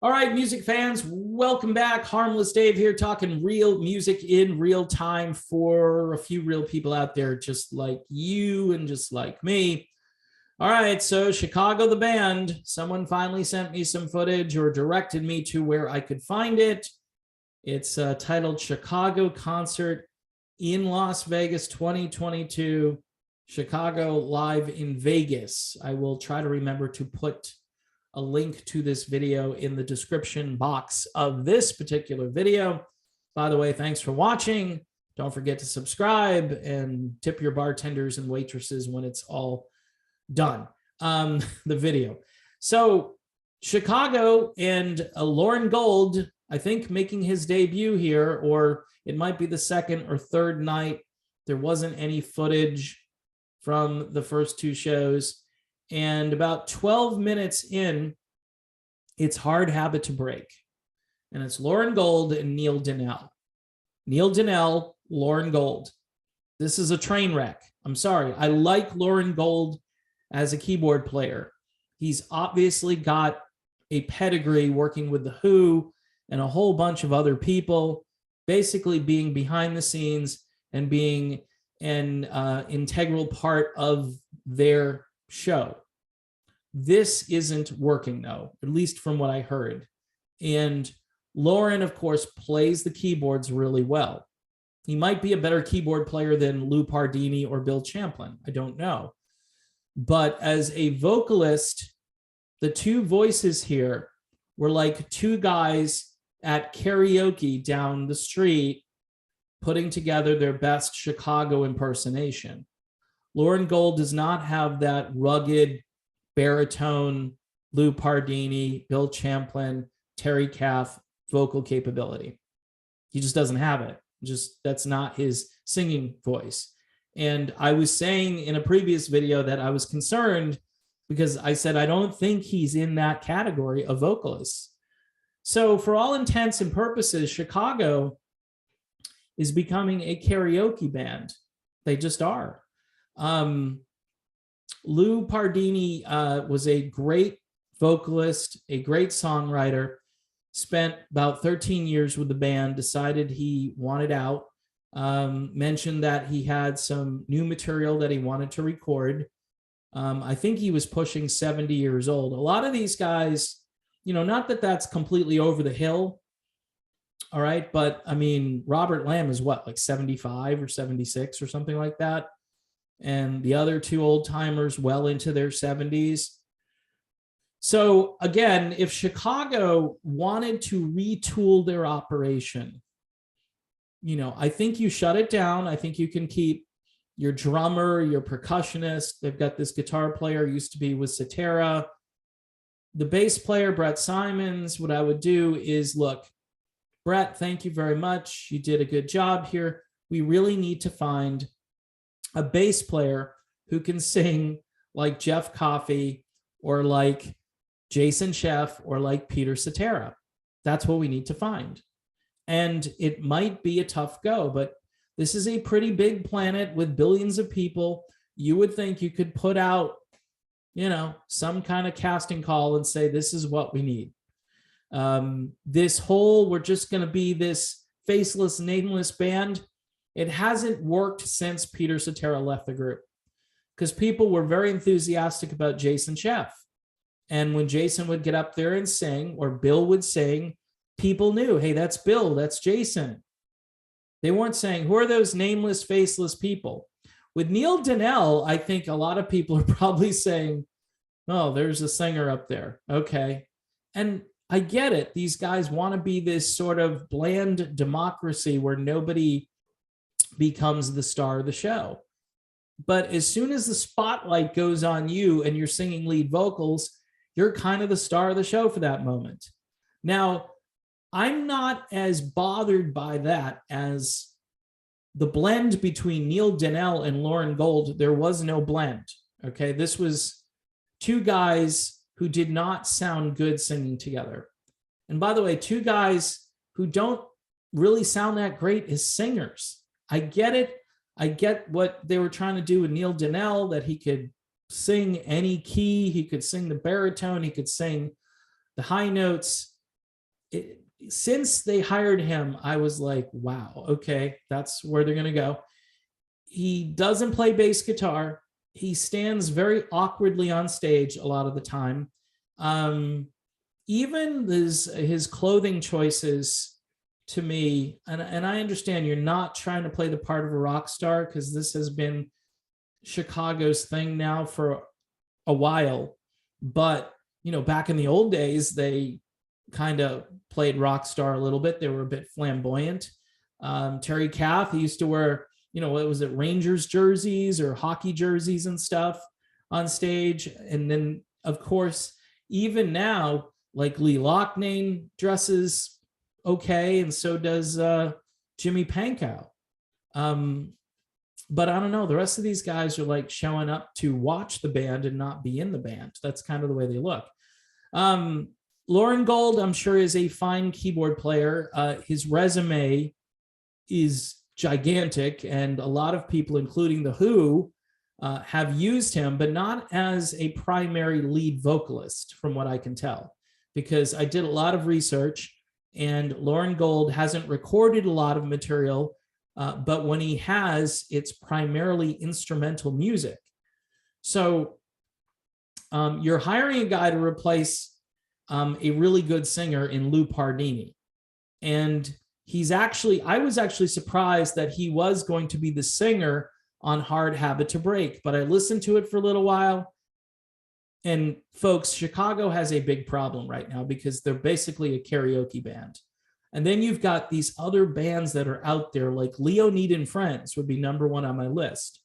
All right, music fans, welcome back. Harmless Dave here, talking real music Welcome back. Harmless Dave here, talking real music in real time for a few real people out there just like you and just like me. All right, so Chicago the band. Someone finally sent me some footage or directed me to where I could find it. It's titled Chicago Concert in Las Vegas 2022, Chicago Live in Vegas. I will try to remember to put a link to this video in the description box of this particular video. By the way, thanks for watching. Don't forget to subscribe and tip your bartenders and waitresses when it's all done, the video. So Chicago and Lauren Gold, I think, making his debut here, or it might be the second or third night. There wasn't any footage from the first two shows. And about 12 minutes in, it's Hard Habit to Break. And it's Lauren Gold and Neil Donnell. Neil Donnell, Lauren Gold. This is a train wreck. I'm sorry. I like Lauren Gold as a keyboard player. He's obviously got a pedigree working with The Who and a whole bunch of other people, basically being behind the scenes and being an integral part of their show. This isn't working, though, at least from what I heard. And Lauren, of course, plays the keyboards really well. He might be a better keyboard player than Lou Pardini or Bill Champlin. I don't know. But as a vocalist, the two voices here were like two guys at karaoke down the street putting together their best Chicago impersonation. Lauren Gold does not have that rugged baritone, Lou Pardini, Bill Champlin, Terry Kath vocal capability. He just doesn't have it. That's not his singing voice. And I was saying in a previous video that I was concerned because I said, I don't think he's in that category of vocalists. So for all intents and purposes, Chicago is becoming a karaoke band. They just are. Lou Pardini was a great vocalist, a great songwriter, spent about 13 years with the band, decided he wanted out, mentioned that he had some new material that he wanted to record. I think he was pushing 70 years old. A lot of these guys, not that that's completely over the hill, all right, but I mean, Robert Lamb is what, like 75 or 76 or something like that? And the other two old timers well into their 70s. So again, if Chicago wanted to retool their operation, I think you shut it down. I think you can keep your drummer, your percussionist. They've got this guitar player, used to be with Cetera. The bass player, Brett Simons. What I would do is, look, Brett, thank you very much. You did a good job here. We really need to find a bass player who can sing like Jeff Coffey or like Jason Sheff or like Peter Cetera. That's what we need to find. And it might be a tough go, but this is a pretty big planet with billions of people. You would think you could put out, some kind of casting call and say, this is what we need. This whole, we're just going to be this faceless, nameless band. It hasn't worked since Peter Cetera left the group because people were very enthusiastic about Jason Sheff. And when Jason would get up there and sing, or Bill would sing, people knew, hey, that's Bill, that's Jason. They weren't saying, who are those nameless, faceless people? With Neil Donnell, I think a lot of people are probably saying, oh, there's a singer up there. Okay. And I get it. These guys want to be this sort of bland democracy where nobody becomes the star of the show. But as soon as the spotlight goes on you and you're singing lead vocals, you're kind of the star of the show for that moment. Now, I'm not as bothered by that as the blend between Neil Donnell and Lauren Gold. There was no blend. Okay, this was two guys who did not sound good singing together. And by the way, two guys who don't really sound that great as singers. I get it. I get what they were trying to do with Neil Donnell, that he could sing any key. He could sing the baritone. He could sing the high notes. since they hired him, I was like, wow, okay, that's where they're going to go. He doesn't play bass guitar. He stands very awkwardly on stage a lot of the time. Even his clothing choices, to me, and I understand you're not trying to play the part of a rock star, because this has been Chicago's thing now for a while. But, back in the old days, they kind of played rock star a little bit. They were a bit flamboyant. Terry Kath, he used to wear, what was it, Rangers jerseys or hockey jerseys and stuff on stage. And then, of course, even now, like Lee Loughnane dresses okay, and so does Jimmy Pankow. But I don't know, the rest of these guys are like showing up to watch the band and not be in the band. That's kind of the way they look. Lauren Gold, I'm sure, is a fine keyboard player. His resume is gigantic, and a lot of people, including The Who, have used him, but not as a primary lead vocalist, from what I can tell, because I did a lot of research, and Lauren Gold hasn't recorded a lot of material, but when he has, it's primarily instrumental music. So you're hiring a guy to replace a really good singer in Lou Pardini. And I was actually surprised that he was going to be the singer on Hard Habit to Break, but I listened to it for a little while. And folks, Chicago has a big problem right now because they're basically a karaoke band. And then you've got these other bands that are out there, like Leonid and Friends would be number one on my list.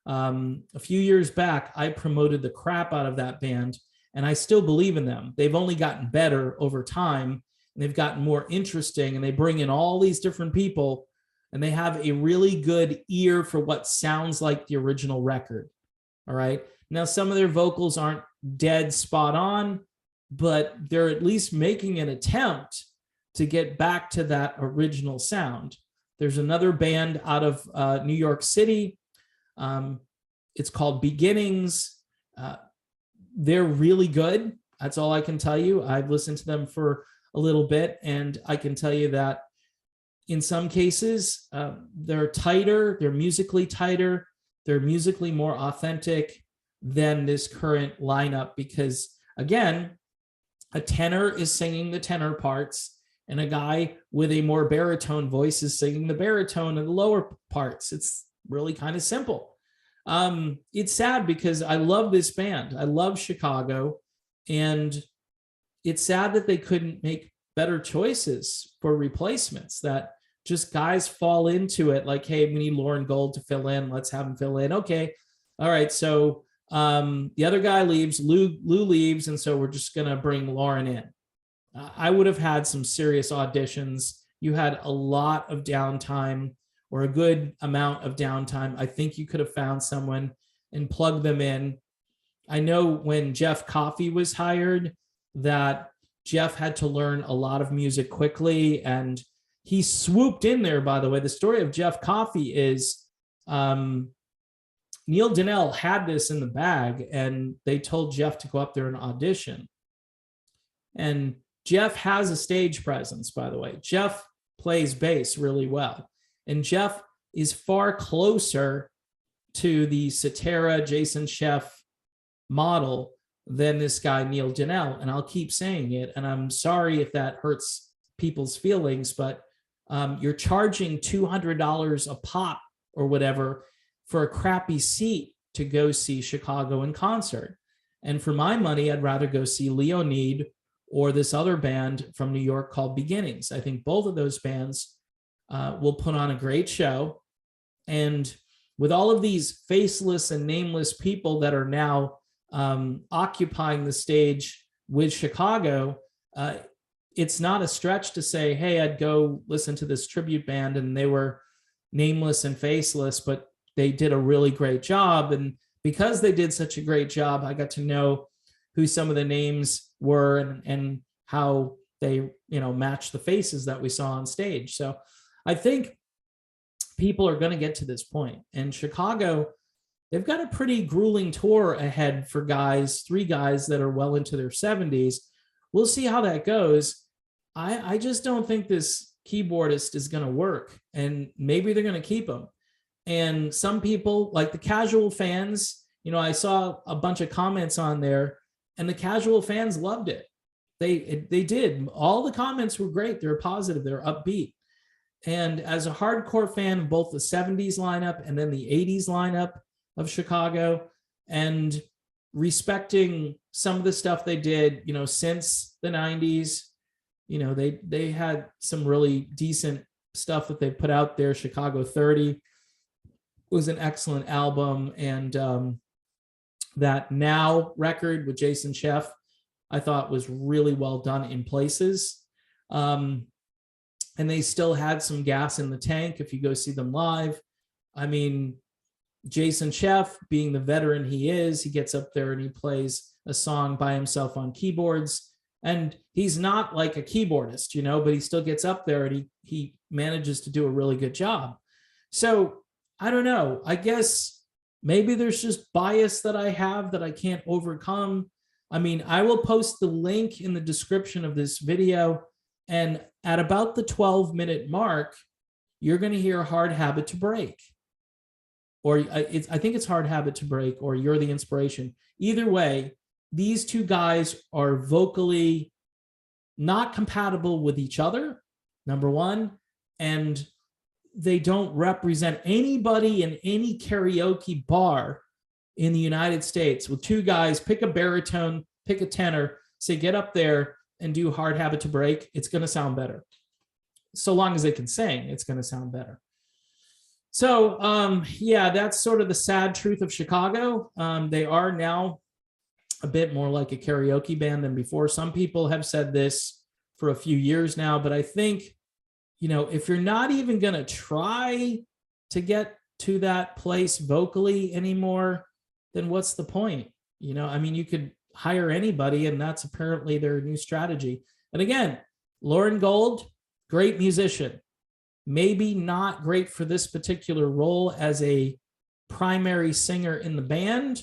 A few years back, I promoted the crap out of that band, and I still believe in them. They've only gotten better over time, and they've gotten more interesting, and they bring in all these different people, and they have a really good ear for what sounds like the original record. All right. Now, some of their vocals aren't dead spot on, but they're at least making an attempt to get back to that original sound. There's another band out of New York City. It's called Beginnings. They're really good. That's all I can tell you. I've listened to them for a little bit, and I can tell you that in some cases, they're tighter, they're musically tighter, they're musically more authentic than this current lineup, because again, a tenor is singing the tenor parts, and a guy with a more baritone voice is singing the baritone and the lower parts. It's really kind of simple. It's sad because I love this band. I love Chicago, and it's sad that they couldn't make better choices for replacements, that just guys fall into it like, hey, we need Lauren Gold to fill in. Let's have him fill in. Okay. All right. So the other guy leaves, Lou leaves, and so we're just going to bring Lauren in. I would have had some serious auditions. You had a lot of downtime, or a good amount of downtime. I think you could have found someone and plugged them in. I know when Jeff Coffey was hired that Jeff had to learn a lot of music quickly, and he swooped in there, by the way. The story of Jeff Coffey is Neil Donnell had this in the bag, and they told Jeff to go up there and audition. And Jeff has a stage presence, by the way. Jeff plays bass really well. And Jeff is far closer to the Cetera, Jason Scheff model than this guy, Neil Donnell. And I'll keep saying it, and I'm sorry if that hurts people's feelings, but you're charging $200 a pop or whatever for a crappy seat to go see Chicago in concert. And for my money, I'd rather go see Leonid or this other band from New York called Beginnings. I think both of those bands will put on a great show. And with all of these faceless and nameless people that are now occupying the stage with Chicago, it's not a stretch to say, hey, I'd go listen to this tribute band and they were nameless and faceless, but they did a really great job. And because they did such a great job, I got to know who some of the names were and how they, match the faces that we saw on stage. So I think people are going to get to this point. And Chicago, they've got a pretty grueling tour ahead for guys, 3 guys that are well into their 70s. We'll see how that goes. I just don't think this keyboardist is going to work, and maybe they're going to keep him. And some people, like the casual fans, I saw a bunch of comments on there, and the casual fans loved it. They did. All the comments were great. They were positive. They were upbeat. And as a hardcore fan of both the 70s lineup and then the 80s lineup of Chicago, and respecting some of the stuff they did, since the 90s, they had some really decent stuff that they put out there. Chicago 30 was an excellent album. And that Now record with Jason Scheff, I thought was really well done in places. And they still had some gas in the tank if you go see them live. I mean, Jason Scheff, being the veteran he is, he gets up there and he plays a song by himself on keyboards. And he's not like a keyboardist, but he still gets up there and he manages to do a really good job. So I don't know. I guess maybe there's just bias that I have that I can't overcome. I mean, I will post the link in the description of this video. And at about the 12-minute mark, you're going to hear Hard Habit to Break. Or I think it's Hard Habit to Break, or You're the Inspiration. Either way, these two guys are vocally not compatible with each other, number one, and they don't represent anybody in any karaoke bar in the United States. With two guys, pick a baritone, pick a tenor, say, get up there and do Hard Habit to Break. It's going to sound better. So long as they can sing, it's going to sound better. So, yeah, that's sort of the sad truth of Chicago. They are now a bit more like a karaoke band than before. Some people have said this for a few years now, but I think, if you're not even going to try to get to that place vocally anymore, then what's the point? I mean, you could hire anybody, and that's apparently their new strategy. And again, Lauren Gold, great musician. Maybe not great for this particular role as a primary singer in the band,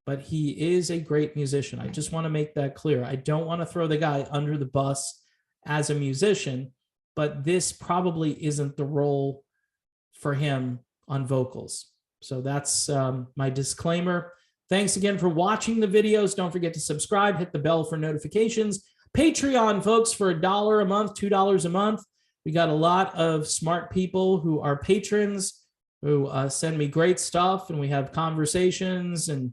but he is a great musician. I just want to make that clear. I don't want to throw the guy under the bus as a musician, but this probably isn't the role for him on vocals. So that's my disclaimer. Thanks again for watching the videos. Don't forget to subscribe, hit the bell for notifications. Patreon, folks, for $1 a month, $2 a month. We got a lot of smart people who are patrons who send me great stuff, and we have conversations, and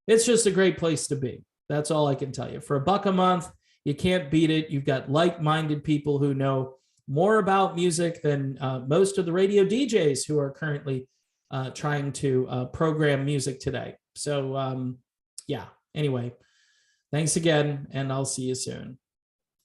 it's just a great place to be. That's all I can tell you. For $1 a month, you can't beat it. You've got like-minded people who know more about music than most of the radio DJs who are currently trying to program music today. So, yeah, anyway, thanks again, and I'll see you soon.